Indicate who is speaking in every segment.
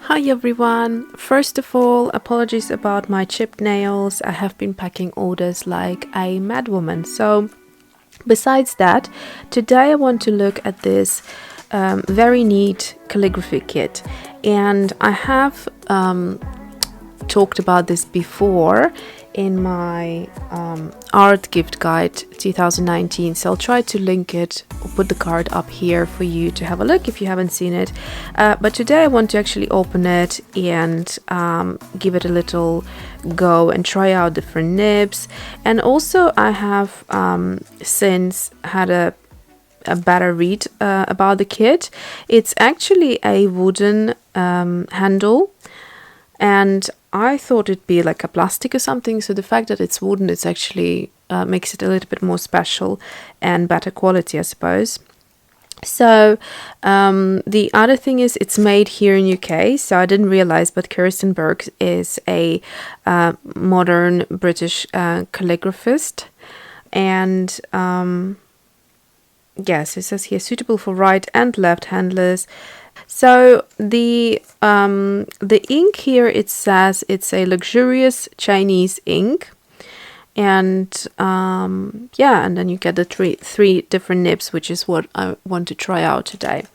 Speaker 1: Hi everyone! First of all, apologies about my chipped nails. I have been packing orders like a madwoman. So, besides that, today I want to look at this very neat calligraphy kit. And I have talked about this before in my art gift guide 2019, so I'll try to link it or put the card up here for you to have a look if you haven't seen it, but today I want to actually open it and give it a little go and try out different nibs. And also I have since had a better read about the kit. It's actually a wooden handle, and I thought it'd be like a plastic or something, so the fact that it's wooden, it's actually makes it a little bit more special and better quality, I suppose. So the other thing is it's made here in UK, so I didn't realize, but Kirsten Burke is a modern British calligraphist, and yes, it says here suitable for right and left handlers. So the ink here, it says it's a luxurious Chinese ink, and yeah, and then you get the three different nibs, which is what I want to try out today.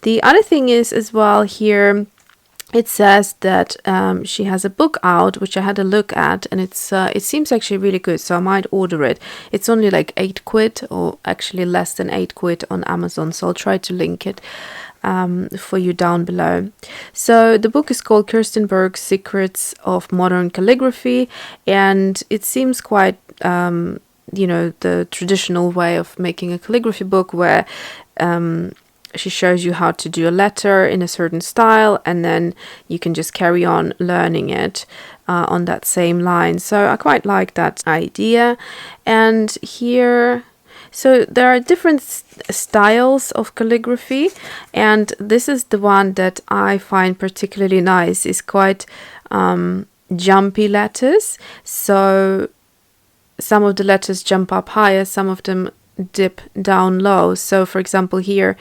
Speaker 1: The other thing is as well here, it says that she has a book out, which I had a look at, and it seems actually really good, so I might order it. It's only like 8 quid, or actually less than 8 quid on Amazon, so I'll try to link it for you down below. So the book is called Kirsten Burke's Secrets of Modern Calligraphy, and it seems quite the traditional way of making a calligraphy book, where she shows you how to do a letter in a certain style, and then you can just carry on learning it on that same line. So I quite like that idea. And here, so there are different styles of calligraphy, and this is the one that I find particularly nice. It's quite jumpy letters, so some of the letters jump up higher, some of them dip down low. So for example here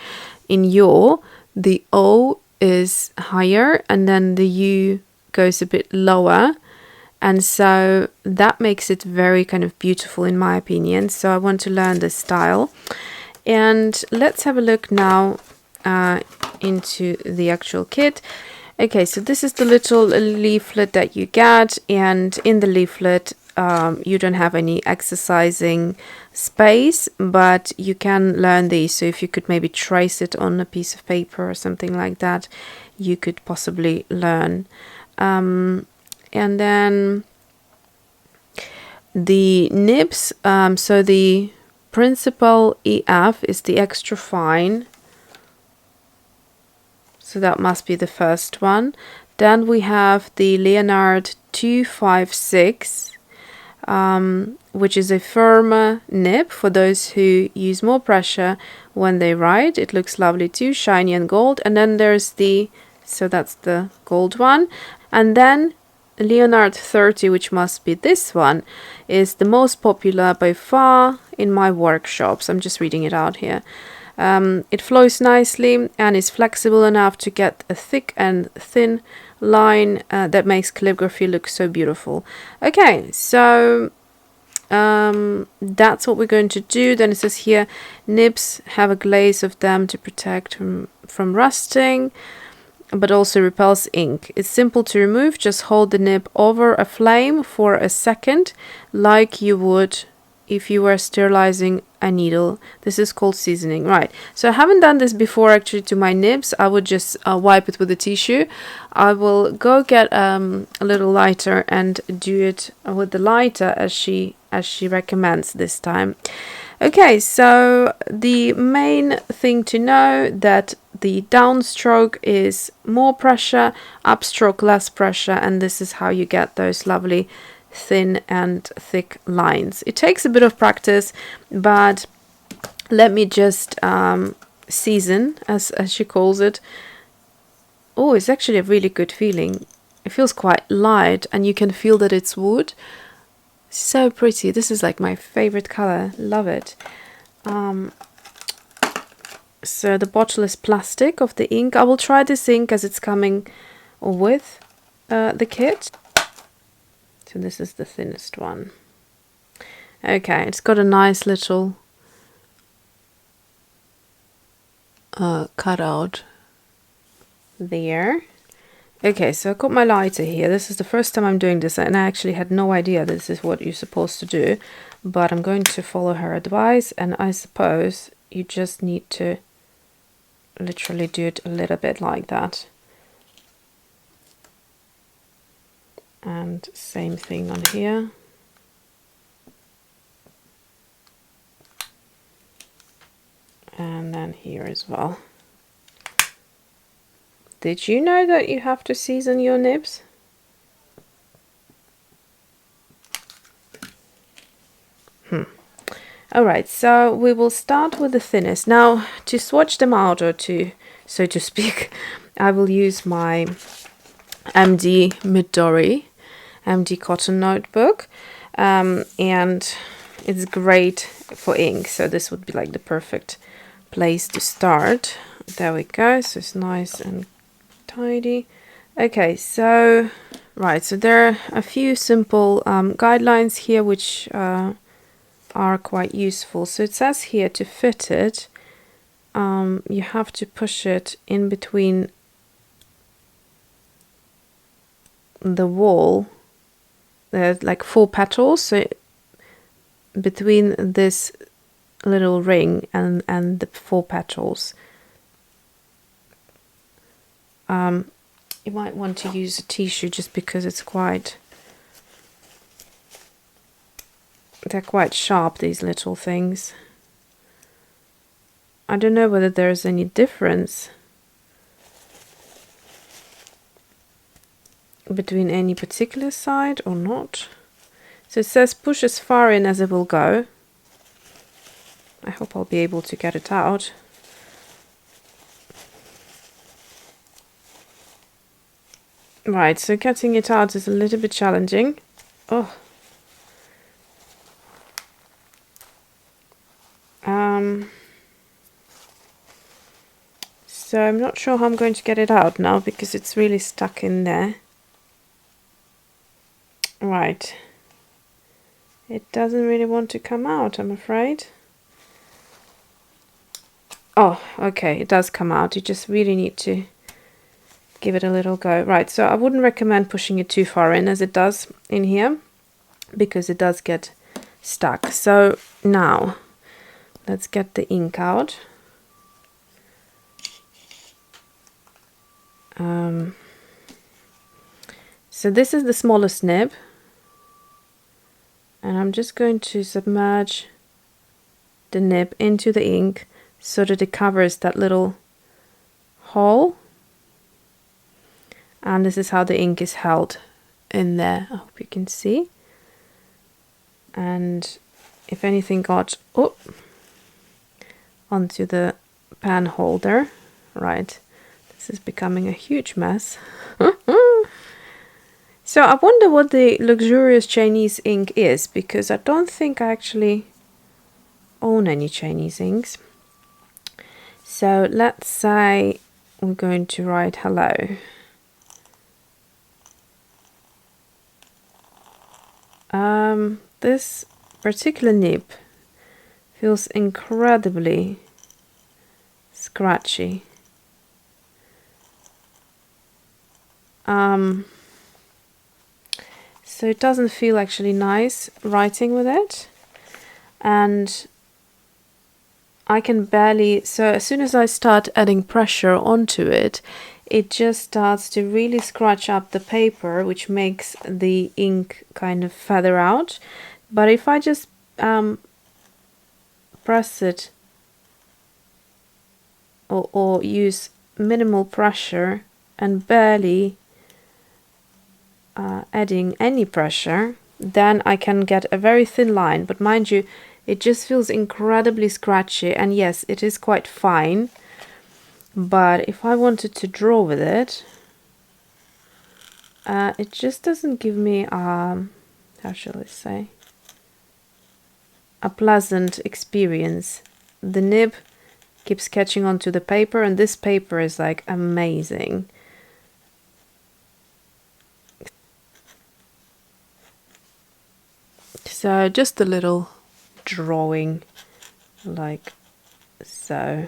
Speaker 1: in your, the O is higher and then the U goes a bit lower, and so that makes it very kind of beautiful in my opinion. So I want to learn this style, and let's have a look now into the actual kit. Okay, so this is the little leaflet that you get, and in the leaflet you don't have any exercising space, but you can learn these. So if you could maybe trace it on a piece of paper or something like that, you could possibly learn. And then the nibs, so the principal EF is the extra fine, so that must be the first one. Then we have the Leonard 256, which is a firmer nib for those who use more pressure when they write. It looks lovely too, shiny and gold. And then there's so that's the gold one. And then Leonard 30, which must be this one, is the most popular by far in my workshops. I'm just reading it out here. It flows nicely and is flexible enough to get a thick and thin line that makes calligraphy look so beautiful. Okay, so that's what we're going to do. Then it says here, nibs have a glaze of them to protect from rusting, but also repels ink. It's simple to remove. Just hold the nib over a flame for a second, like you would if you were sterilizing a needle. This is called seasoning, right? So I haven't done this before actually to my nibs. I would just wipe it with a tissue. I will go get a little lighter and do it with the lighter as she recommends this time. Okay, so the main thing to know that the downstroke is more pressure, upstroke less pressure, and this is how you get those lovely thin and thick lines. It takes a bit of practice, but let me just season, as she calls it. Oh, it's actually a really good feeling. It feels quite light, and you can feel that it's wood. So pretty. This is like my favorite color. Love it. So the bottle is plastic of the ink. I will try this ink as it's coming with the kit. So this is the thinnest one. Okay, it's got a nice little cutout there. Okay, so I've got my lighter here. This is the first time I'm doing this, and I actually had no idea this is what you're supposed to do, but I'm going to follow her advice, and I suppose you just need to literally do it a little bit like that. And same thing on here. And then here as well. Did you know that you have to season your nibs? Alright, so we will start with the thinnest. Now, to swatch them out, or to, so to speak, I will use my MD Midori, MD Cotton Notebook, and it's great for ink, so this would be like the perfect place to start. There we go, so it's nice and tidy. Okay, so right, so there are a few simple guidelines here which are quite useful. So it says here, to fit it, you have to push it in between the wall. There's like 4 petals, so between this little ring and the 4 petals. You might want to use a tissue just because it's quite, they're quite sharp, these little things. I don't know whether there's any difference between any particular side or not. So it says push as far in as it will go. I hope I'll be able to get it out. Right, so getting it out is a little bit challenging. Oh. So I'm not sure how I'm going to get it out now because it's really stuck in there. Right. It doesn't really want to come out, I'm afraid. Oh, okay, it does come out. You just really need to give it a little go. Right, so I wouldn't recommend pushing it too far in as it does in here, because it does get stuck. So now let's get the ink out. So this is the smallest nib, and I'm just going to submerge the nib into the ink so that it covers that little hole. And this is how the ink is held in there. I hope you can see. And if anything got onto the pen holder, right, this is becoming a huge mess. So I wonder what the luxurious Chinese ink is, because I don't think I actually own any Chinese inks. So let's say we're going to write hello. This particular nib feels incredibly scratchy. So it doesn't feel actually nice writing with it, and I can barely, so as soon as I start adding pressure onto it, it just starts to really scratch up the paper, which makes the ink kind of feather out. But if I just press it or use minimal pressure and barely adding any pressure, then I can get a very thin line. But mind you, it just feels incredibly scratchy, and yes, it is quite fine. But if I wanted to draw with it, it just doesn't give me how shall I say, a pleasant experience. The nib keeps catching onto the paper, and this paper is like amazing. So just a little drawing like so,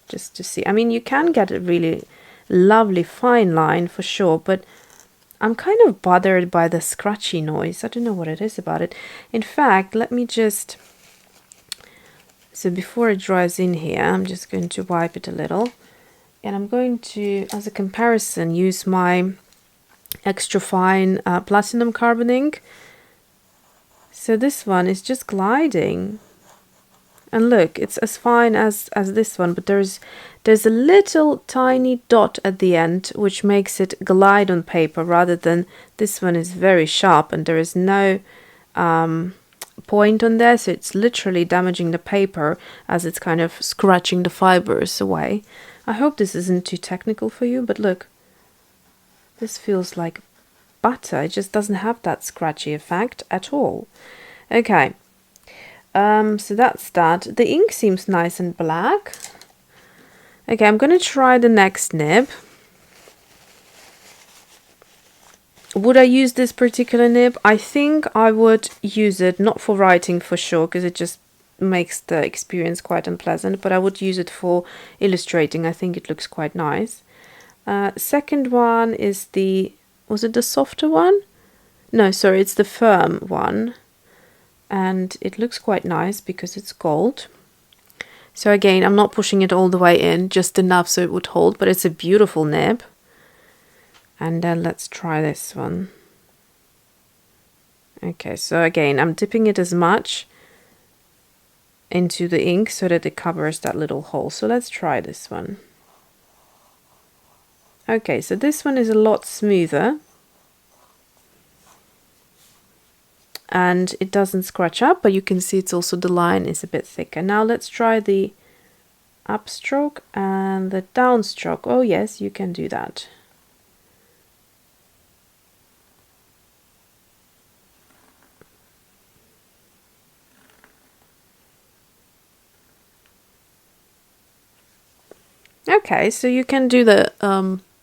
Speaker 1: just to see. I mean, you can get a really lovely fine line for sure, but I'm kind of bothered by the scratchy noise. I don't know what it is about it. In fact, let me just, so before it dries in here, I'm just going to wipe it a little, and I'm going to, as a comparison, use my extra fine platinum carbon ink. So this one is just gliding, and look, it's as fine as this one, but there's a little tiny dot at the end which makes it glide on paper, rather than this one is very sharp and there is no point on there, so it's literally damaging the paper as it's kind of scratching the fibers away. I hope this isn't too technical for you, but look, this feels like butter. It just doesn't have that scratchy effect at all. Okay, so that's that. The ink seems nice and black. Okay, I'm going to try the next nib. Would I use this particular nib? I think I would use it, not for writing for sure, because it just makes the experience quite unpleasant, but I would use it for illustrating. I think it looks quite nice. Second one is the, was it the softer one? No, sorry, it's the firm one. And it looks quite nice because it's gold. So again, I'm not pushing it all the way in, just enough so it would hold, but it's a beautiful nib. And then let's try this one. Okay, so again, I'm dipping it as much into the ink so that it covers that little hole. So let's try this one. Okay, so this one is a lot smoother. And it doesn't scratch up, but you can see it's also, the line is a bit thicker. Now let's try the upstroke and the downstroke. Oh yes, you can do that. Okay, so you can do the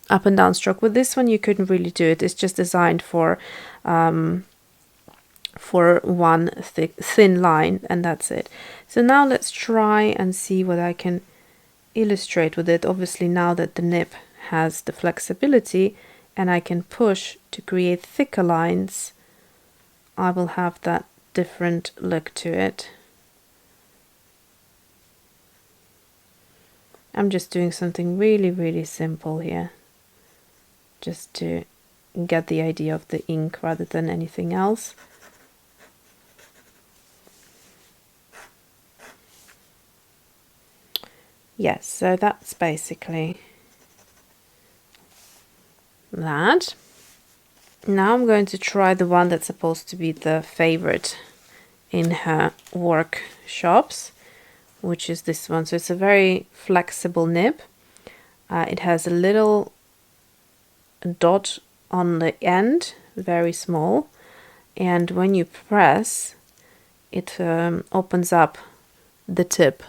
Speaker 1: up and down stroke. With this one, you couldn't really do it. It's just designed for one thin line, and that's it. So now let's try and see what I can illustrate with it. Obviously, now that the nib has the flexibility and I can push to create thicker lines, I will have that different look to it. I'm just doing something really, really simple here, just to get the idea of the ink rather than anything else. Yes, so that's basically that. Now I'm going to try the one that's supposed to be the favorite in her workshops, which is this one. So it's a very flexible nib. It has a little dot on the end, very small, and when you press, it opens up the tip.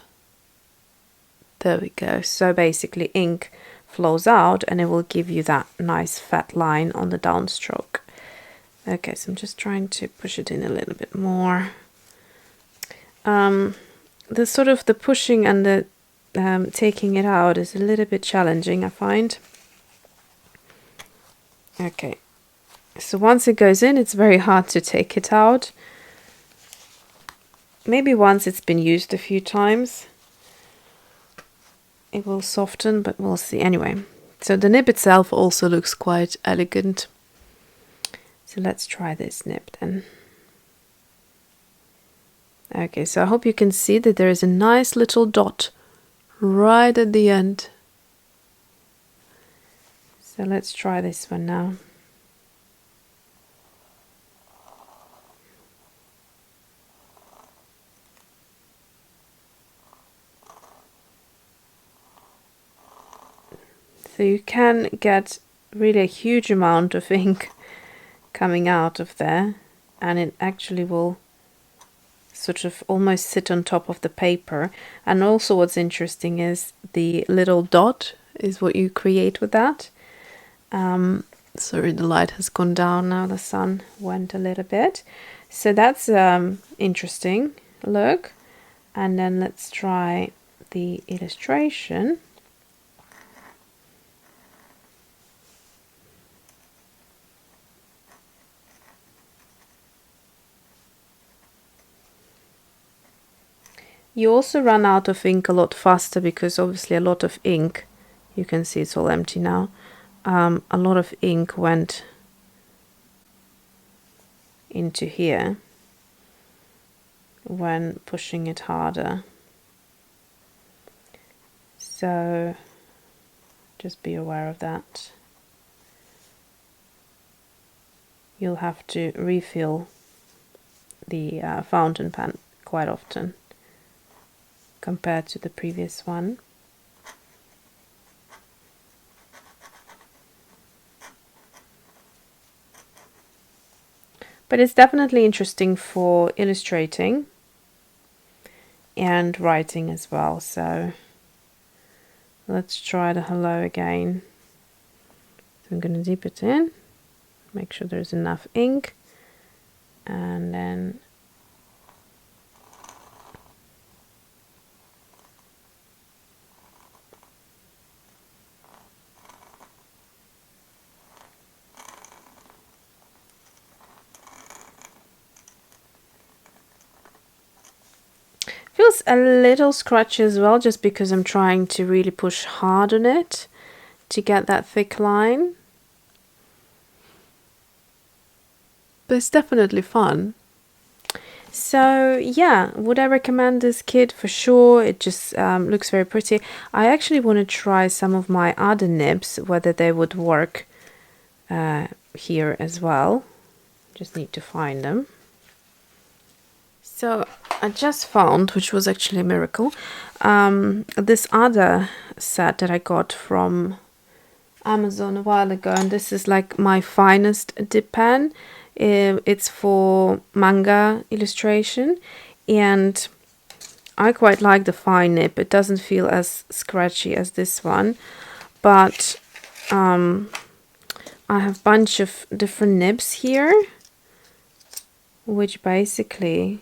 Speaker 1: There we go. So basically ink flows out and it will give you that nice fat line on the downstroke. Okay, so I'm just trying to push it in a little bit more. The sort of the pushing and the taking it out is a little bit challenging, I find. Okay, so once it goes in, it's very hard to take it out. Maybe once it's been used a few times, it will soften, but we'll see. Anyway, so the nib itself also looks quite elegant. So let's try this nib then. Okay, so I hope you can see that there is a nice little dot right at the end. So let's try this one now. So you can get really a huge amount of ink coming out of there, and it actually will sort of almost sit on top of the paper. And also what's interesting is the little dot is what you create with that. Sorry, the light has gone down now, the sun went a little bit. So that's interesting look. And then let's try the illustration. You also run out of ink a lot faster because obviously a lot of ink, you can see it's all empty now, a lot of ink went into here when pushing it harder. So just be aware of that. You'll have to refill the fountain pen quite often compared to the previous one. But it's definitely interesting for illustrating and writing as well. So let's try the hello again. So I'm going to dip it in, make sure there's enough ink, and then feels a little scratchy as well, just because I'm trying to really push hard on it to get that thick line. But it's definitely fun. So yeah, would I recommend this kit? For sure. It just looks very pretty. I actually want to try some of my other nibs, whether they would work here as well. Just need to find them. So I just found, which was actually a miracle, this other set that I got from Amazon a while ago, and this is like my finest dip pen. It's for manga illustration, and I quite like the fine nib. It doesn't feel as scratchy as this one, but I have a bunch of different nibs here, which basically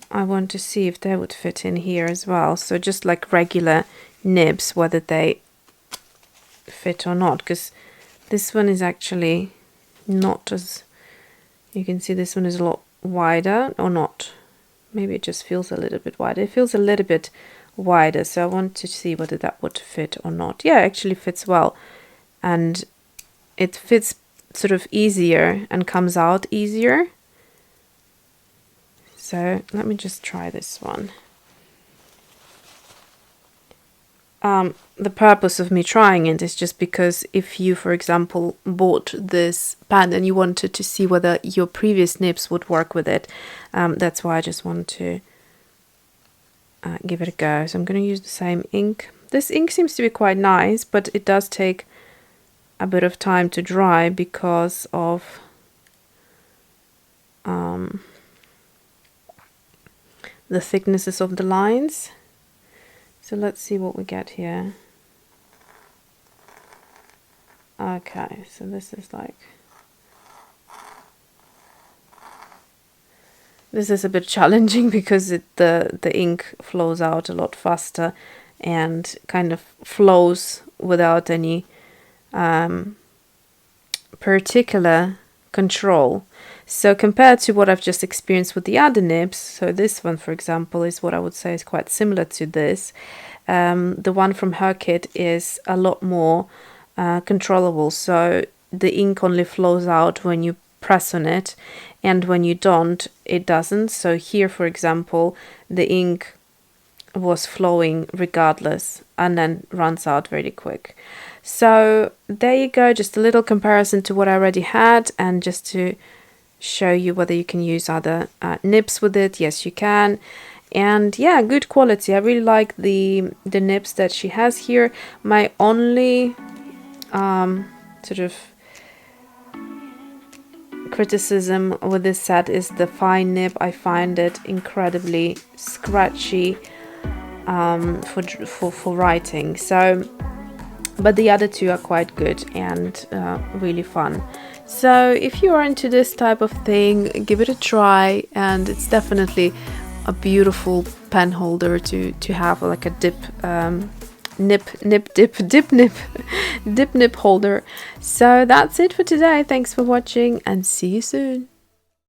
Speaker 1: I want to see if they would fit in here as well. So just like regular nibs, whether they fit or not, because this one is actually not as, you can see this one is a lot wider, or not, maybe it just feels a little bit wider. It feels a little bit wider, so I want to see whether that would fit or not. Yeah, it actually fits well, and it fits sort of easier and comes out easier. So let me just try this one. The purpose of me trying it is just because if you, for example, bought this pen and you wanted to see whether your previous nibs would work with it, that's why I just want to give it a go. So I'm going to use the same ink. This ink seems to be quite nice, but it does take a bit of time to dry because of the thicknesses of the lines. So let's see what we get here. Okay, so this is like, this is a bit challenging because the ink flows out a lot faster and kind of flows without any particular control. So compared to what I've just experienced with the other nibs, so this one, for example, is what I would say is quite similar to this. The one from her kit is a lot more controllable. So the ink only flows out when you press on it, and when you don't, it doesn't. So here, for example, the ink was flowing regardless and then runs out very quick. So there you go, just a little comparison to what I already had, and just to show you whether you can use other nibs with it. Yes, you can. And yeah, good quality. I really like the nibs that she has here. My only sort of criticism with this set is the fine nib. I find it incredibly scratchy for writing. So but the other two are quite good and really fun. So if you are into this type of thing, give it a try, and it's definitely a beautiful pen holder to have, like a dip nib holder. So that's it for today. Thanks for watching, and see you soon.